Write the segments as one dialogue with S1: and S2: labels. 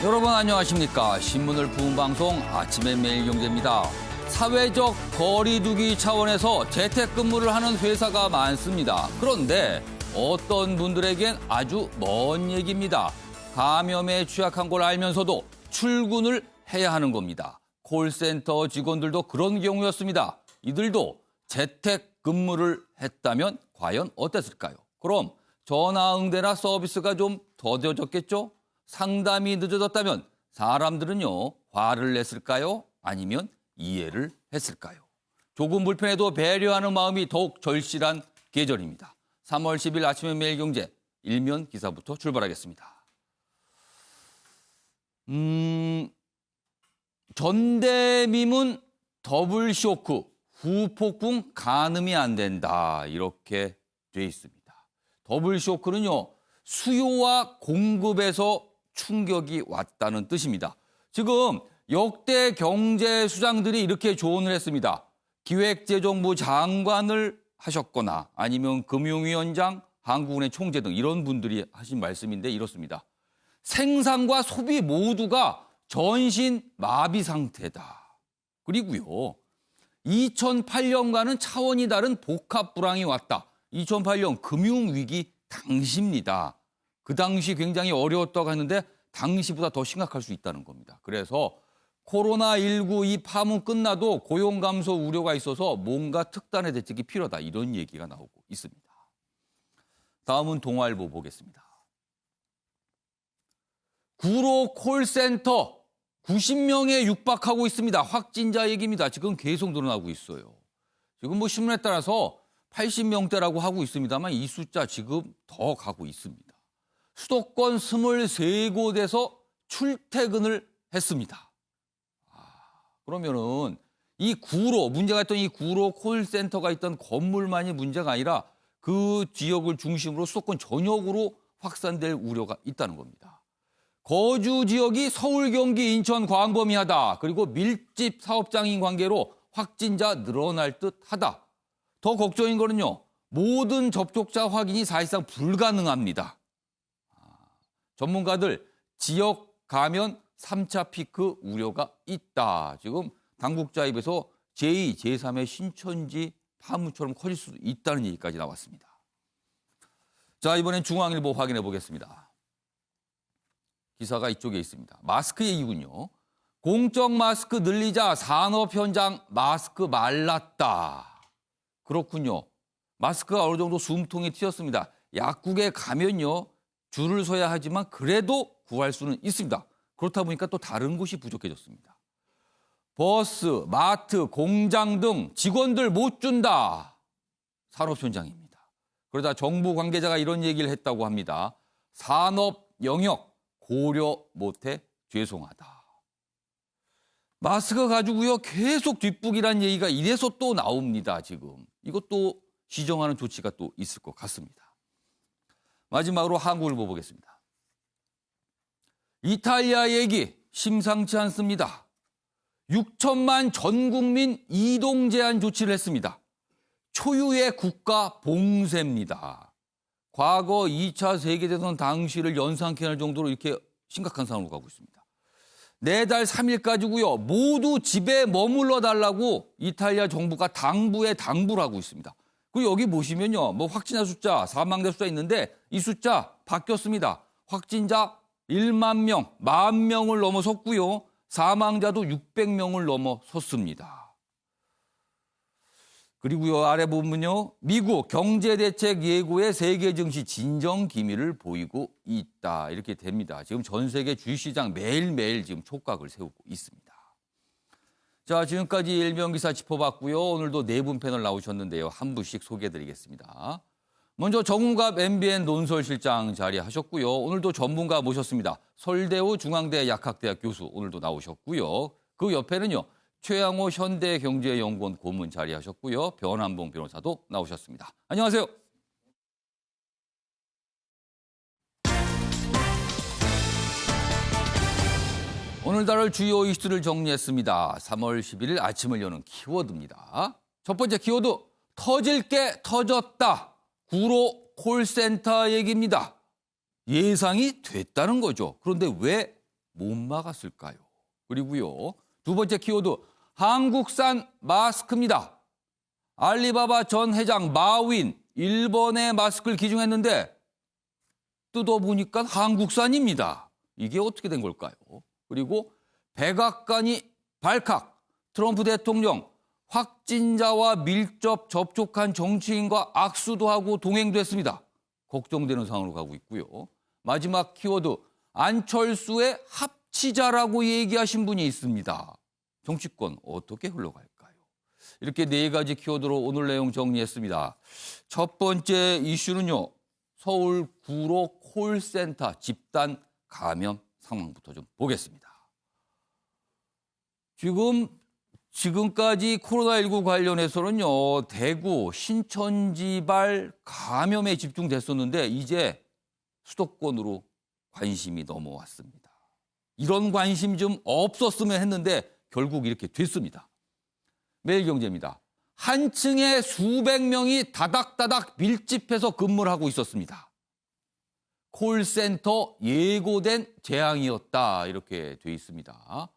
S1: 여러분 안녕하십니까. 신문을 푸는 방송 아침의 매일경제입니다. 사회적 거리두기 차원에서 재택근무를 하는 회사가 많습니다. 그런데 어떤 분들에겐 아주 먼 얘기입니다. 감염에 취약한 걸 알면서도 출근을 해야 하는 겁니다. 콜센터 직원들도 그런 경우였습니다. 이들도 재택근무를 했다면 과연 어땠을까요? 그럼 전화응대나 서비스가 좀 더뎌졌겠죠? 상담이 늦어졌다면 사람들은요, 화를 냈을까요? 아니면 이해를 했을까요? 조금 불편해도 배려하는 마음이 더욱 절실한 계절입니다. 3월 10일 아침의 매일경제 일면 기사부터 출발하겠습니다. 전대미문 더블 쇼크, 후폭풍 가늠이 안 된다. 이렇게 돼 있습니다. 더블 쇼크는요, 수요와 공급에서 충격이 왔다는 뜻입니다. 지금 역대 경제 수장들이 이렇게 조언을 했습니다. 기획재정부 장관을 하셨거나 아니면 금융위원장, 한국은행 총재 등 이런 분들이 하신 말씀인데 이렇습니다. 생산과 소비 모두가 전신 마비 상태다. 그리고요, 2008년과는 차원이 다른 복합 불황이 왔다. 2008년 금융위기 당시입니다. 그 당시 굉장히 어려웠다고 하는데 당시보다 더 심각할 수 있다는 겁니다. 그래서 코로나19 이 파문 끝나도 고용 감소 우려가 있어서 뭔가 특단의 대책이 필요하다. 이런 얘기가 나오고 있습니다. 다음은 동아일보 보겠습니다. 구로 콜센터 90명에 육박하고 있습니다. 확진자 얘기입니다. 지금 계속 늘어나고 있어요. 지금 뭐 신문에 따라서 80명대라고 하고 있습니다만 이 숫자 지금 더 가고 있습니다. 수도권 23곳에서 출퇴근을 했습니다. 그러면은 이 구로, 문제가 있던 이 구로 콜센터가 있던 건물만이 문제가 아니라 그 지역을 중심으로 수도권 전역으로 확산될 우려가 있다는 겁니다. 거주 지역이 서울, 경기, 인천, 광범위하다. 그리고 밀집 사업장인 관계로 확진자 늘어날 듯하다. 더 걱정인 거는요, 모든 접촉자 확인이 사실상 불가능합니다. 전문가들 지역 감염 3차 피크 우려가 있다. 지금 당국자 입에서 제2, 제3의 신천지 파문처럼 커질 수도 있다는 얘기까지 나왔습니다. 자, 이번엔 중앙일보 확인해 보겠습니다. 기사가 이쪽에 있습니다. 마스크 얘기군요. 공적 마스크 늘리자 산업 현장 마스크 말랐다. 그렇군요. 마스크가 어느 정도 숨통이 튀었습니다. 약국에 가면요, 줄을 서야 하지만 그래도 구할 수는 있습니다. 그렇다 보니까 또 다른 곳이 부족해졌습니다. 버스, 마트, 공장 등 직원들 못 준다. 산업 현장입니다. 그러다 정부 관계자가 이런 얘기를 했다고 합니다. 산업 영역 고려 못해 죄송하다. 마스크 가지고요, 계속 뒷북이라는 얘기가 이래서 또 나옵니다. 지금 이것도 시정하는 조치가 또 있을 것 같습니다. 마지막으로 한국일보 보겠습니다. 이탈리아 얘기 심상치 않습니다. 6천만 전 국민 이동 제한 조치를 했습니다. 초유의 국가 봉쇄입니다. 과거 2차 세계대전 당시를 연상케 할 정도로 이렇게 심각한 상황으로 가고 있습니다. 4달 3일 가지고요, 모두 집에 머물러 달라고 이탈리아 정부가 당부에 당부를 하고 있습니다. 그리고 여기 보시면요, 뭐 확진자 숫자, 사망자 숫자 있는데 이 숫자 바뀌었습니다. 확진자 1만 명, 10,000명을 넘어섰고요. 사망자도 600명을 넘어섰습니다. 그리고요, 아래 보면요, 미국 경제대책 예고에 세계 증시 진정 기미를 보이고 있다. 이렇게 됩니다. 지금 전 세계 주식시장 매일매일 지금 촉각을 세우고 있습니다. 자, 지금까지 일면 기사 짚어봤고요. 오늘도 4분 패널 나오셨는데요. 한 분씩 소개해드리겠습니다. 먼저 정웅갑 MBN 논설실장 자리하셨고요. 오늘도 전문가 모셨습니다. 설대우 중앙대 약학대학 교수 오늘도 나오셨고요. 그 옆에는요, 최양호 현대경제연구원 고문 자리하셨고요. 변한봉 변호사도 나오셨습니다. 안녕하세요. 오늘 다룰 주요 이슈를 정리했습니다. 3월 11일 아침을 여는 키워드입니다. 첫 번째 키워드, 터질 게 터졌다. 구로 콜센터 얘기입니다. 예상이 됐다는 거죠. 그런데 왜 못 막았을까요? 그리고요, 두 번째 키워드, 한국산 마스크입니다. 알리바바 전 회장 마윈, 일본의 마스크를 기증했는데 뜯어보니까 한국산입니다. 이게 어떻게 된 걸까요? 그리고 백악관이 발칵, 트럼프 대통령 확진자와 밀접 접촉한 정치인과 악수도 하고 동행도 했습니다. 걱정되는 상황으로 가고 있고요. 마지막 키워드, 안철수의 합치자라고 얘기하신 분이 있습니다. 정치권 어떻게 흘러갈까요? 이렇게 네 가지 키워드로 오늘 내용 정리했습니다. 첫 번째 이슈는요, 서울 구로 콜센터 집단 감염 상황부터 좀 보겠습니다. 지금까지 코로나19 관련해서는요, 대구, 신천지발 감염에 집중됐었는데 이제 수도권으로 관심이 넘어왔습니다. 이런 관심 좀 없었으면 했는데 결국 이렇게 됐습니다. 매일경제입니다. 한 층에 수백 명이 다닥다닥 밀집해서 근무를 하고 있었습니다. 콜센터 예고된 재앙이었다, 이렇게 돼 있습니다.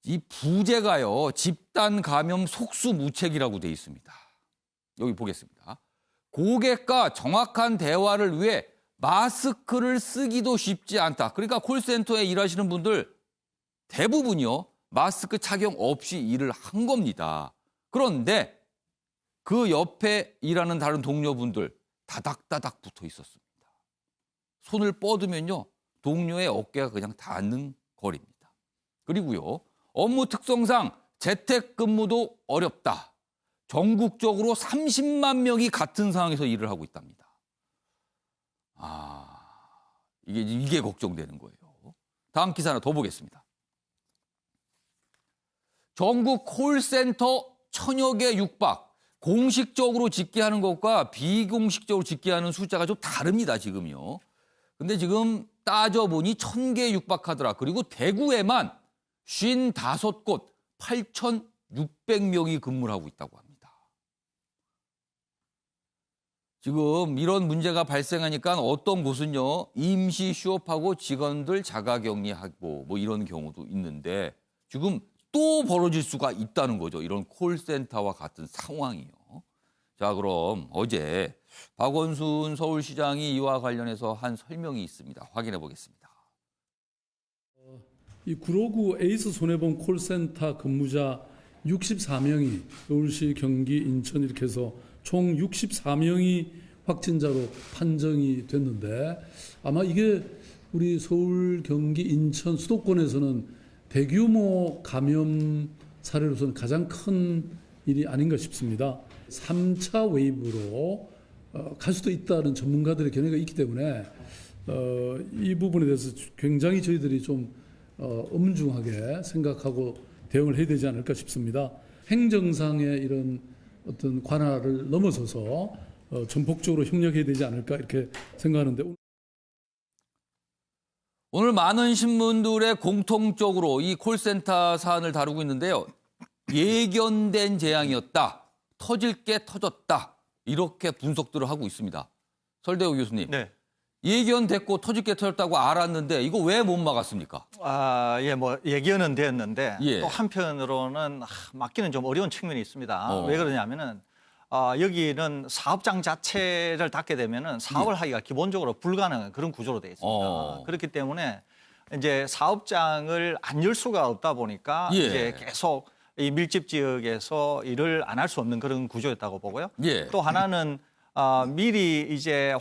S1: 이 부제가요, 집단 감염 속수무책이라고 돼 있습니다. 여기 보겠습니다. 고객과 정확한 대화를 위해 마스크를 쓰기도 쉽지 않다. 그러니까 콜센터에 일하시는 분들 대부분이요, 마스크 착용 없이 일을 한 겁니다. 그런데 그 옆에 일하는 다른 동료분들 다닥다닥 붙어 있었습니다. 손을 뻗으면요, 동료의 어깨가 그냥 닿는 거리입니다. 그리고요, 업무 특성상 재택근무도 어렵다. 전국적으로 30만 명이 같은 상황에서 일을 하고 있답니다. 이게 걱정되는 거예요. 다음 기사 하나 더 보겠습니다. 전국 콜센터 1000여 개 육박. 공식적으로 집계하는 것과 비공식적으로 집계하는 숫자가 좀 다릅니다, 지금요. 근데 지금 따져보니 1000개 육박하더라. 그리고 대구에만 55곳 8,600명이 근무를 하고 있다고 합니다. 지금 이런 문제가 발생하니까 어떤 곳은요, 임시 휴업하고 직원들 자가격리하고 뭐 이런 경우도 있는데 지금 또 벌어질 수가 있다는 거죠. 이런 콜센터와 같은 상황이요. 자, 그럼 어제 박원순 서울시장이 이와 관련해서 한 설명이 있습니다. 확인해 보겠습니다.
S2: 이 구로구 에이스 손해보험 콜센터 근무자 64명이 서울시, 경기, 인천 이렇게 해서 총 64명이 확진자로 판정이 됐는데 아마 이게 우리 서울, 경기, 인천 수도권에서는 대규모 감염 사례로서는 가장 큰 일이 아닌가 싶습니다. 3차 웨이브로 갈 수도 있다는 전문가들의 견해가 있기 때문에 이 부분에 대해서 굉장히 저희들이 좀 엄중하게 생각하고 대응을 해야 되지 않을까 싶습니다. 행정상의 이런 어떤 관할을 넘어서서 전폭적으로 협력해야 되지 않을까 이렇게 생각하는데
S1: 오늘 많은 신문들의 공통적으로 이 콜센터 사안을 다루고 있는데요. 예견된 재앙이었다. 터질 게 터졌다. 이렇게 분석들을 하고 있습니다. 설대호 교수님.
S3: 네.
S1: 예견됐고 터질 게 터졌다고 알았는데 이거 왜 못 막았습니까?
S3: 뭐 예견은 됐는데
S1: 예.
S3: 또 한편으로는 막기는 좀 어려운 측면이 있습니다. 왜 그러냐면은 여기는 사업장 자체를 닫게 되면은 사업을 하기가 기본적으로 불가능한 그런 구조로 되어 있습니다. 그렇기 때문에 이제 사업장을 안 열 수가 없다 보니까
S1: 예.
S3: 이제 계속 이 밀집 지역에서 일을 안 할 수 없는 그런 구조였다고 보고요.
S1: 예.
S3: 또 하나는 미리 이제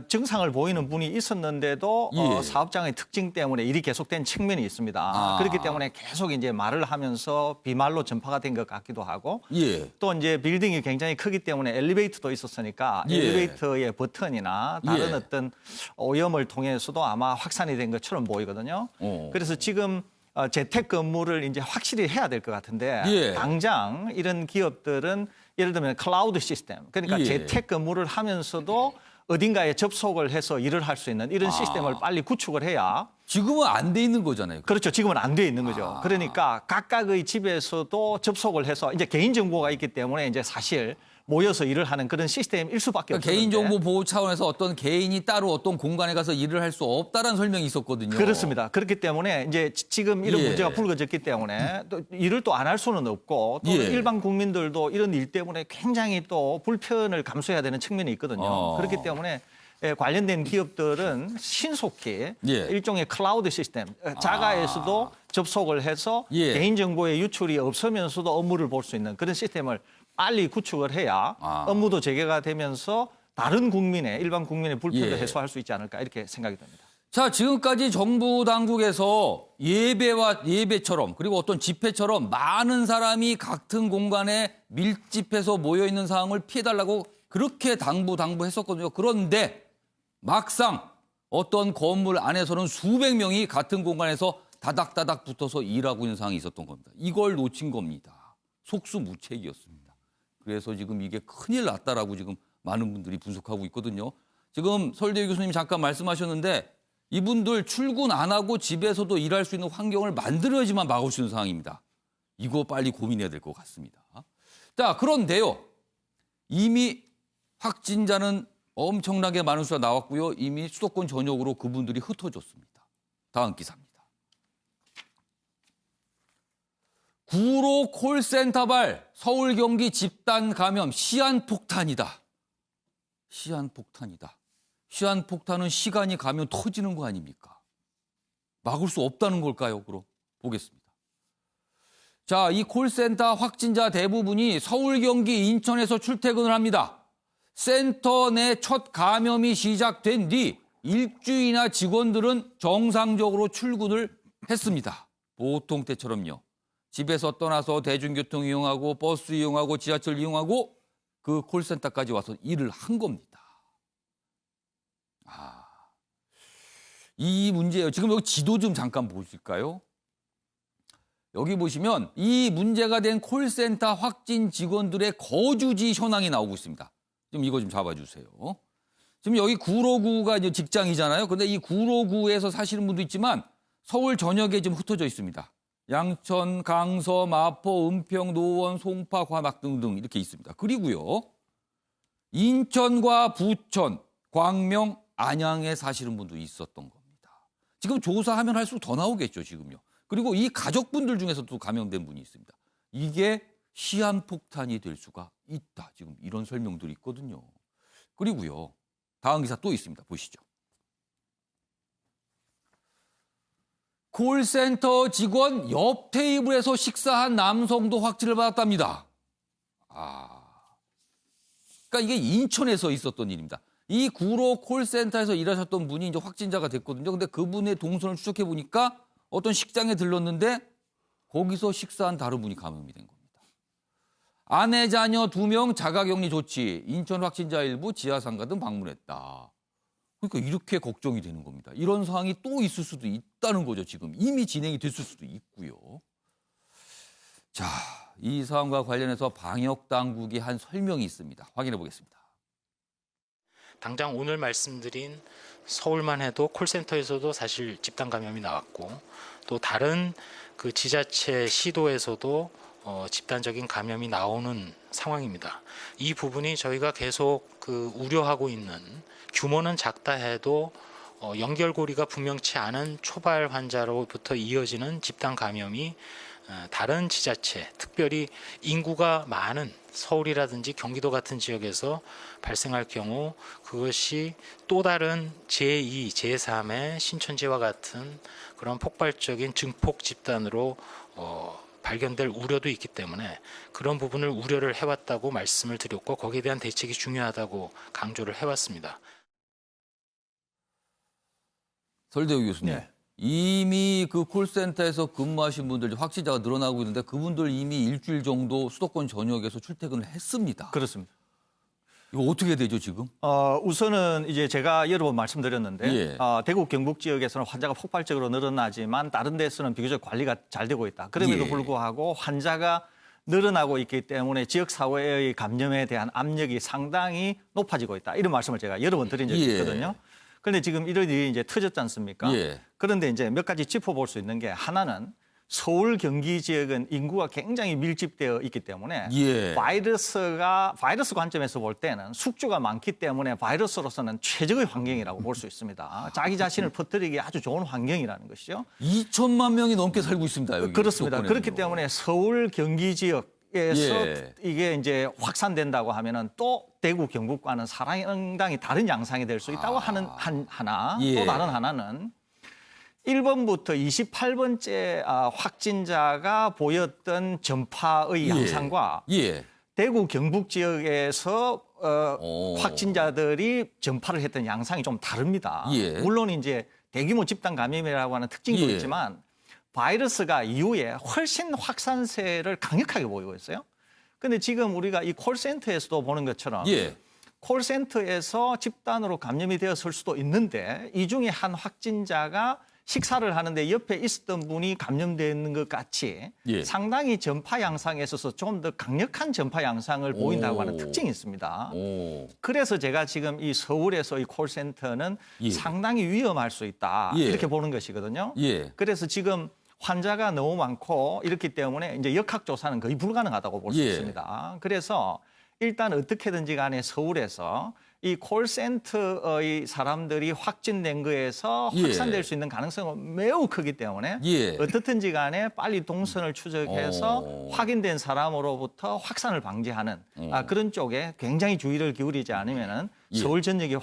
S3: 증상을 보이는 분이 있었는데도
S1: 예.
S3: 사업장의 특징 때문에 일이 계속된 측면이 있습니다. 그렇기 때문에 계속 이제 말을 하면서 비말로 전파가 된 것 같기도 하고
S1: 예.
S3: 또 이제 빌딩이 굉장히 크기 때문에 엘리베이터도 있었으니까
S1: 예.
S3: 엘리베이터의 버튼이나 다른
S1: 예.
S3: 어떤 오염을 통해서도 아마 확산이 된 것처럼 보이거든요. 그래서 지금 재택근무를 이제 확실히 해야 될 것 같은데
S1: 예.
S3: 당장 이런 기업들은 예를 들면 클라우드 시스템 그러니까
S1: 예.
S3: 재택근무를 하면서도 어딘가에 접속을 해서 일을 할 수 있는 이런 시스템을 빨리 구축을 해야
S1: 지금은 안 돼 있는 거잖아요.
S3: 그렇죠. 지금은 안 돼 있는 거죠. 그러니까 각각의 집에서도 접속을 해서 이제 개인정보가 있기 때문에 이제 사실 모여서 일을 하는 그런 시스템일 수밖에
S1: 그러니까
S3: 없었는데.
S1: 개인정보 보호 차원에서 어떤 개인이 따로 어떤 공간에 가서 일을 할 수 없다라는 설명이 있었거든요.
S3: 그렇습니다. 그렇기 때문에 이제 지금 이런
S1: 예.
S3: 문제가 불거졌기 때문에 또 일을 또 안 할 수는 없고 또
S1: 예.
S3: 일반 국민들도 이런 일 때문에 굉장히 또 불편을 감수해야 되는 측면이 있거든요. 그렇기 때문에 관련된 기업들은 신속히
S1: 예.
S3: 일종의 클라우드 시스템, 자가에서도 접속을 해서
S1: 예.
S3: 개인정보의 유출이 없으면서도 업무를 볼 수 있는 그런 시스템을 빨리 구축을 해야 업무도 재개가 되면서 다른 국민의 일반 국민의 불편을
S1: 예.
S3: 해소할 수 있지 않을까 이렇게 생각이 됩니다.
S1: 자, 지금까지 정부 당국에서 예배처럼 그리고 어떤 집회처럼 많은 사람이 같은 공간에 밀집해서 모여 있는 상황을 피해달라고 그렇게 당부했었거든요. 그런데 막상 어떤 건물 안에서는 수백 명이 같은 공간에서 다닥다닥 붙어서 일하고 있는 상황이 있었던 겁니다. 이걸 놓친 겁니다. 속수무책이었습니다. 그래서 지금 이게 큰일 났다라고 지금 많은 분들이 분석하고 있거든요. 지금 서울대 교수님이 잠깐 말씀하셨는데 이분들 출근 안 하고 집에서도 일할 수 있는 환경을 만들어야지만 막을 수 있는 상황입니다. 이거 빨리 고민해야 될 것 같습니다. 자, 그런데요. 이미 확진자는 엄청나게 많은 수가 나왔고요. 이미 수도권 전역으로 그분들이 흩어졌습니다. 다음 기사입니다. 구로 콜센터발 서울 경기 집단 감염 시한폭탄이다. 시한폭탄이다. 시한폭탄은 시간이 가면 터지는 거 아닙니까? 막을 수 없다는 걸까요? 그럼 보겠습니다. 자, 이 콜센터 확진자 대부분이 서울, 경기, 인천에서 출퇴근을 합니다. 센터 내 첫 감염이 시작된 뒤 일주일이나 직원들은 정상적으로 출근을 했습니다. 보통 때처럼요. 집에서 떠나서 대중교통 이용하고 버스 이용하고 지하철 이용하고 그 콜센터까지 와서 일을 한 겁니다. 이 문제예요. 지금 여기 지도 좀 잠깐 보실까요? 여기 보시면 이 문제가 된 콜센터 확진 직원들의 거주지 현황이 나오고 있습니다. 좀 이거 좀 잡아주세요. 지금 여기 구로구가 이제 직장이잖아요. 근데 이 구로구에서 사시는 분도 있지만 서울 전역에 좀 흩어져 있습니다. 양천, 강서, 마포, 은평, 노원, 송파, 관악 등등 이렇게 있습니다. 그리고요. 인천과 부천, 광명, 안양에 사시는 분도 있었던 겁니다. 지금 조사하면 할수록 더 나오겠죠, 지금요. 그리고 이 가족분들 중에서도 감염된 분이 있습니다. 이게 시한폭탄이 될 수가 있다. 지금 이런 설명들이 있거든요. 그리고요. 다음 기사 또 있습니다. 보시죠. 콜센터 직원 옆 테이블에서 식사한 남성도 확진을 받았답니다. 그러니까 이게 인천에서 있었던 일입니다. 이 구로 콜센터에서 일하셨던 분이 이제 확진자가 됐거든요. 근데 그분의 동선을 추적해 보니까 어떤 식당에 들렀는데 거기서 식사한 다른 분이 감염이 된 겁니다. 아내, 자녀 2명 자가격리 조치, 인천 확진자 일부 지하상가 등 방문했다. 그러니까 이렇게 걱정이 되는 겁니다. 이런 상황이 또 있을 수도 있다는 거죠. 지금 이미 진행이 됐을 수도 있고요. 자, 이 사안과 관련해서 방역당국이 한 설명이 있습니다. 확인해 보겠습니다.
S4: 당장 오늘 말씀드린 서울만 해도 콜센터에서도 사실 집단 감염이 나왔고 또 다른 그 지자체 시도에서도 집단적인 감염이 나오는 상황입니다. 이 부분이 저희가 계속 그 우려하고 있는 규모는 작다 해도 연결고리가 분명치 않은 초발 환자로부터 이어지는 집단 감염이 다른 지자체, 특별히 인구가 많은 서울이라든지 경기도 같은 지역에서 발생할 경우 그것이 또 다른 제2, 제3의 신천지와 같은 그런 폭발적인 증폭 집단으로 발견될 우려도 있기 때문에 그런 부분을 우려를 해왔다고 말씀을 드렸고 거기에 대한 대책이 중요하다고 강조를 해왔습니다.
S1: 설대우 교수님.
S3: 네.
S1: 이미 그 콜센터에서 근무하신 분들 확진자가 늘어나고 있는데 그분들 이미 일주일 정도 수도권 전역에서 출퇴근을 했습니다.
S3: 그렇습니다.
S1: 이거 어떻게 되죠, 지금?
S3: 우선은 이제 제가 여러 번 말씀드렸는데
S1: 예.
S3: 대구 경북 지역에서는 환자가 폭발적으로 늘어나지만 다른 데서는 비교적 관리가 잘 되고 있다. 그럼에도
S1: 예.
S3: 불구하고 환자가 늘어나고 있기 때문에 지역 사회의 감염에 대한 압력이 상당히 높아지고 있다. 이런 말씀을 제가 여러 번 드린 적이
S1: 예.
S3: 있거든요. 그런데 지금 이런 일이 이제 터졌지 않습니까?
S1: 예.
S3: 그런데 이제 몇 가지 짚어볼 수 있는 게 하나는 서울 경기 지역은 인구가 굉장히 밀집되어 있기 때문에
S1: 예.
S3: 바이러스 관점에서 볼 때는 숙주가 많기 때문에 바이러스로서는 최적의 환경이라고 볼 수 있습니다. 자기 자신을 퍼뜨리기 아주 좋은 환경이라는 것이죠.
S1: 2천만 명이 넘게 살고 있습니다. 여기
S3: 그렇습니다.
S1: 수도권에는요.
S3: 그렇기 때문에 서울 경기 지역에서
S1: 예.
S3: 이게 이제 확산된다고 하면은 또 대구 경북과는 상당히 다른 양상이 될 수 있다고 하는 하나.
S1: 예.
S3: 또 다른 하나는 1번부터 28번째 확진자가 보였던 전파의 양상과
S1: 예.
S3: 대구 경북 지역에서
S1: 오.
S3: 확진자들이 전파를 했던 양상이 좀 다릅니다.
S1: 예.
S3: 물론 이제 대규모 집단 감염이라고 하는 특징도
S1: 예.
S3: 있지만 바이러스가 이후에 훨씬 확산세를 강력하게 보이고 있어요. 근데 지금 우리가 이 콜센터에서도 보는 것처럼
S1: 예.
S3: 콜센터에서 집단으로 감염이 되었을 수도 있는데 이 중에 한 확진자가 식사를 하는데 옆에 있었던 분이 감염되어 있는 것 같이
S1: 예.
S3: 상당히 전파 양상에 있어서 좀 더 강력한 전파 양상을 보인다고 하는
S1: 오.
S3: 특징이 있습니다.
S1: 오.
S3: 그래서 제가 지금 이 서울에서 이 콜센터는
S1: 예.
S3: 상당히 위험할 수 있다.
S1: 예.
S3: 이렇게 보는 것이거든요.
S1: 예.
S3: 그래서 지금 환자가 너무 많고 이렇기 때문에 이제 역학조사는 거의 불가능하다고 볼 수
S1: 예.
S3: 있습니다. 그래서 일단 어떻게든지 간에 서울에서 이 콜센터의 사람들이 확진된 거에서
S1: 예.
S3: 확산될 수 있는 가능성은 매우 크기 때문에
S1: 예.
S3: 어떻든지 간에 빨리 동선을 추적해서
S1: 오.
S3: 확인된 사람으로부터 확산을 방지하는 그런 쪽에 굉장히 주의를 기울이지 않으면은
S1: 예.
S3: 서울 전역으로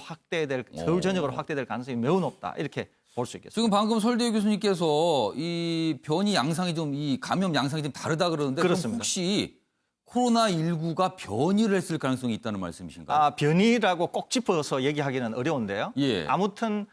S3: 확대될 가능성이 매우 높다. 이렇게 볼 수 있겠습니다.
S1: 지금 방금 설대 교수님께서 이 변이 양상이 이 감염 양상이 좀 다르다 그러는데 그럼
S3: 그렇습니다.
S1: 혹시 코로나19가 변이를 했을 가능성이 있다는 말씀이신가요?
S3: 변이라고 꼭 짚어서 얘기하기는 어려운데요.
S1: 예.
S3: 아무튼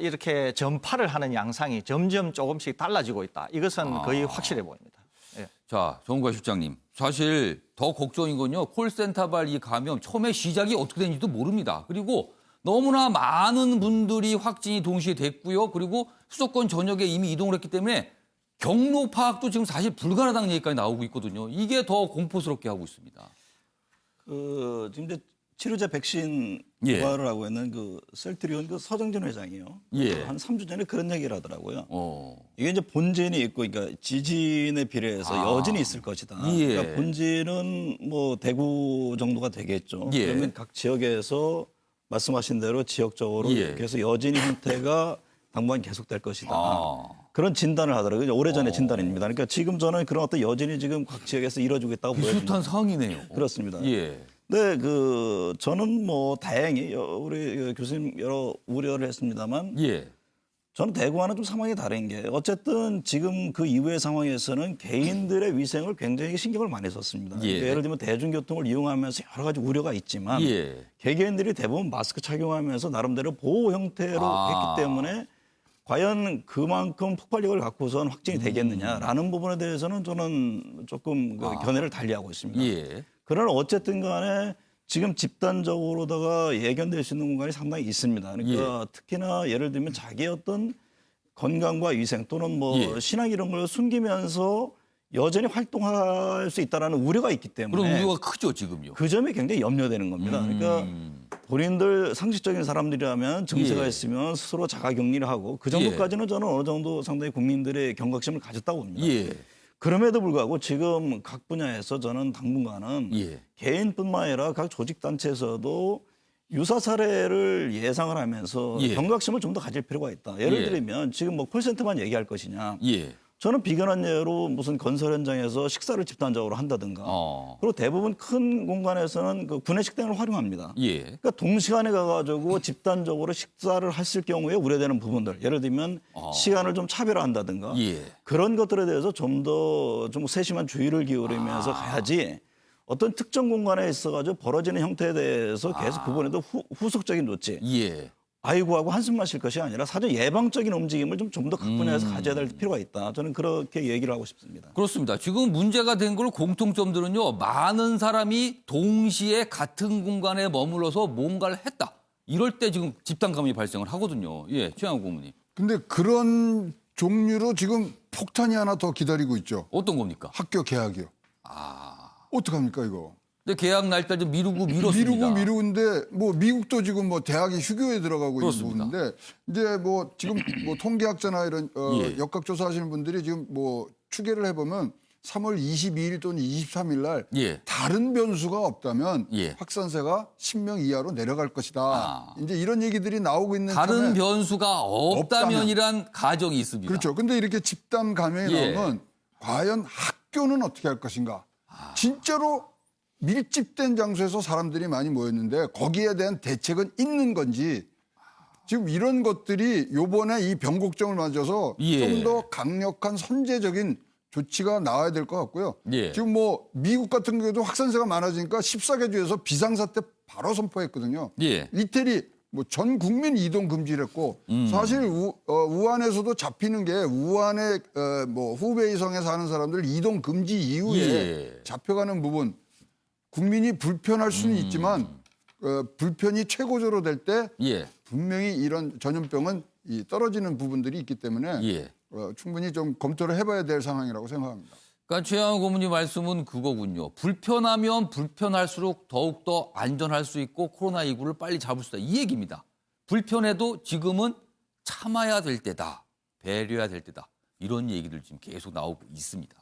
S3: 이렇게 전파를 하는 양상이 점점 조금씩 달라지고 있다. 이것은 거의 확실해 보입니다. 예.
S1: 자, 정우관 실장님. 사실 더 걱정인 건요. 콜센터발 이 감염 처음에 시작이 어떻게 된지도 모릅니다. 그리고 너무나 많은 분들이 확진이 동시에 됐고요. 그리고 수도권 전역에 이미 이동을 했기 때문에 경로 파악도 지금 사실 불가능하다는 얘기까지 나오고 있거든요. 이게 더 공포스럽게 하고 있습니다.
S5: 지금 이제 치료제 백신
S1: 예.
S5: 개발을 하고 있는 그 셀트리온 그 서정진 회장이요.
S1: 예.
S5: 한 3주 전에 그런 얘기를 하더라고요.
S1: 어.
S5: 이게 이제 본진이 있고, 그러니까 지진에 비례해서 여진이 있을 것이다.
S1: 예.
S5: 그러니까 본진은 뭐 대구 정도가 되겠죠.
S1: 예.
S5: 그러면 각 지역에서 말씀하신 대로 지역적으로
S1: 예.
S5: 이렇게 해서 여진 형태가 당분간 계속될 것이다.
S1: 아.
S5: 그런 진단을 하더라고요. 오래전의 진단입니다. 그러니까 지금 저는 그런 어떤 여진이 지금 각 지역에서 이루어지고 있다고 보여집니다.
S1: 비슷한 상황이네요.
S5: 그렇습니다.
S1: 예.
S5: 네, 저는 뭐 다행히 우리 교수님 여러 우려를 했습니다만
S1: 예.
S5: 저는 대구와는 좀 상황이 다른 게 어쨌든 지금 그 이후의 상황에서는 개인들의 위생을 굉장히 신경을 많이 썼습니다.
S1: 예.
S5: 그러니까 예를 들면 대중교통을 이용하면서 여러 가지 우려가 있지만
S1: 예.
S5: 개개인들이 대부분 마스크 착용하면서 나름대로 보호 형태로 했기 때문에 과연 그만큼 폭발력을 갖고선 확진이 되겠느냐라는 부분에 대해서는 저는 조금 그 견해를 달리하고 있습니다.
S1: 예.
S5: 그러나 어쨌든 간에 지금 집단적으로다가 예견될 수 있는 공간이 상당히 있습니다. 그러니까 특히나 예를 들면 자기의 어떤 건강과 위생 또는 뭐
S1: 예.
S5: 신앙 이런 걸 숨기면서 여전히 활동할 수 있다는 우려가 있기
S1: 그런
S5: 때문에
S1: 우려가 크죠, 지금요.
S5: 그 점이 굉장히 염려되는 겁니다. 그러니까 본인들 상식적인 사람들이라면 증세가
S1: 예.
S5: 있으면 스스로 자가격리를 하고 그 정도까지는 저는 어느 정도 상당히 국민들의 경각심을 가졌다고 봅니다.
S1: 예.
S5: 그럼에도 불구하고 지금 각 분야에서 저는 당분간은
S1: 예.
S5: 개인뿐만 아니라 각 조직단체에서도 유사 사례를 예상을 하면서
S1: 예.
S5: 경각심을 좀 더 가질 필요가 있다. 예를
S1: 예.
S5: 들면 지금 뭐 콜센터만 얘기할 것이냐.
S1: 예.
S5: 저는 비견한 예로 무슨 건설 현장에서 식사를 집단적으로 한다든가. 그리고 대부분 큰 공간에서는 그 구내 식당을 활용합니다.
S1: 예.
S5: 그러니까 동시간에 가가지고 집단적으로 식사를 했을 경우에 우려되는 부분들. 예를 들면 시간을 좀 차별화한다든가.
S1: 예.
S5: 그런 것들에 대해서 좀 더 좀 세심한 주의를 기울이면서 가야지 어떤 특정 공간에 있어가지고 벌어지는 형태에 대해서 계속 그번에도 후속적인 조치.
S1: 예.
S5: 아이고 하고 한숨만 쉴 것이 아니라 사전 예방적인 움직임을 좀 더 각 분야에서 가져야 될 필요가 있다. 저는 그렇게 얘기를 하고 싶습니다.
S1: 그렇습니다. 지금 문제가 된 걸 공통점들은요. 많은 사람이 동시에 같은 공간에 머물러서 뭔가를 했다. 이럴 때 지금 집단 감염이 발생을 하거든요. 예, 최양욱 고문님.
S6: 근데 그런 종류로 지금 폭탄이 하나 더 기다리고 있죠.
S1: 어떤 겁니까?
S6: 학교 개학이요. 어떡합니까 이거?
S1: 근데 계약 날짜 좀 미뤘습니다.
S6: 미루는데 뭐 미국도 지금 뭐 대학이 휴교에 들어가고
S1: 그렇습니다.
S6: 있는 부분인데 이제 뭐 지금 뭐 통계학자나 이런
S1: 예.
S6: 역학조사하시는 분들이 지금 뭐 추계를 해보면 3월 22일 또는 23일 날
S1: 예.
S6: 다른 변수가 없다면
S1: 예.
S6: 확산세가 10명 이하로 내려갈 것이다.
S1: 아.
S6: 이제 이런 얘기들이 나오고 있는
S1: 다른
S6: 참에
S1: 변수가 없다면이란 가정이 있습니다.
S6: 그렇죠. 근데 이렇게 집단 감염이
S1: 예.
S6: 나오면 과연 학교는 어떻게 할 것인가? 진짜로 밀집된 장소에서 사람들이 많이 모였는데 거기에 대한 대책은 있는 건지 지금 이런 것들이 요번에 이 변곡점을 맞아서
S1: 예.
S6: 좀 더 강력한 선제적인 조치가 나와야 될 것 같고요.
S1: 예.
S6: 지금 뭐 미국 같은 경우도 확산세가 많아지니까 14개 주에서 비상사태 바로 선포했거든요.
S1: 예.
S6: 이태리 뭐 전 국민 이동 금지를 했고 사실 우한에서도 잡히는 게 우한의 뭐 후베이성에 사는 사람들 이동 금지 이후에
S1: 예.
S6: 잡혀가는 부분 국민이 불편할 수는 있지만 불편이 최고조로 될 때
S1: 예.
S6: 분명히 이런 전염병은 떨어지는 부분들이 있기 때문에
S1: 예.
S6: 충분히 좀 검토를 해봐야 될 상황이라고 생각합니다.
S1: 그러니까 최양호 고문님 말씀은 그거군요. 불편하면 불편할수록 더욱더 안전할 수 있고 코로나19를 빨리 잡을 수 있다. 이 얘기입니다. 불편해도 지금은 참아야 될 때다. 배려해야 될 때다. 이런 얘기들 지금 계속 나오고 있습니다.